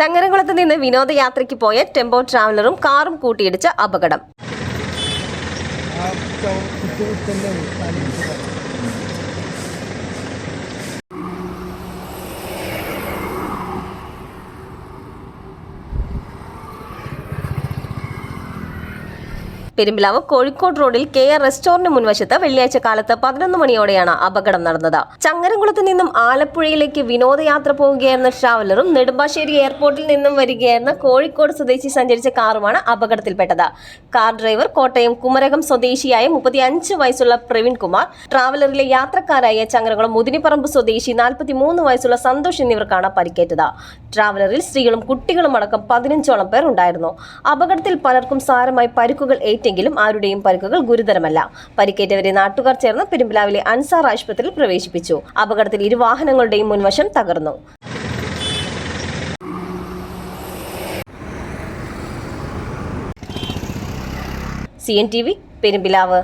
ചങ്ങരംകുളത്ത് നിന്ന് വിനോദയാത്രയ്ക്ക് പോയ ടെമ്പോ ട്രാവലറും കാറും കൂട്ടിയിടിച്ച അപകടം. പെരുമ്പിലാവ് കോഴിക്കോട് റോഡിൽ KR റെസ്റ്റോറന്റ് മുൻവശത്ത് വെള്ളിയാഴ്ച കാലത്ത് 11 മണിയോടെയാണ് അപകടം നടന്നത്. ചങ്ങരംകുളത്ത് നിന്നും ആലപ്പുഴയിലേക്ക് വിനോദയാത്ര പോവുകയായിരുന്ന ട്രാവലറും നെടുമ്പാശ്ശേരി എയർപോർട്ടിൽ നിന്നും വരികയായിരുന്ന കോഴിക്കോട് സ്വദേശി സഞ്ചരിച്ച കാറുമാണ് അപകടത്തിൽപ്പെട്ടത്. കാർ ഡ്രൈവർ കോട്ടയം കുമരകം സ്വദേശിയായ 35 വയസ്സുള്ള പ്രവീൺ കുമാർ, ട്രാവലറിലെ യാത്രക്കാരായ ചങ്ങരംകുളം മുതിനിപ്പറമ്പ് സ്വദേശി 43 വയസ്സുള്ള സന്തോഷ് എന്നിവർക്കാണ് പരിക്കേറ്റത്. ട്രാവലറിൽ സ്ത്രീകളും കുട്ടികളും അടക്കം 15ഓളം പേർ ഉണ്ടായിരുന്നു. അപകടത്തിൽ പലർക്കും സാരമായി പരിക്കുകൾ െങ്കിലും ആരുടെയും പരിക്കുകൾ ഗുരുതരമല്ല. പരിക്കേറ്റവരെ നാട്ടുകാർ ചേർന്ന് പെരുമ്പിലാവിലെ അൻസാർ ആശുപത്രിയിൽ പ്രവേശിപ്പിച്ചു. അപകടത്തിൽ 2 വാഹനങ്ങളുടെയും മുൻവശം തകർന്നു. CNTV പെരുമ്പിലാവ്.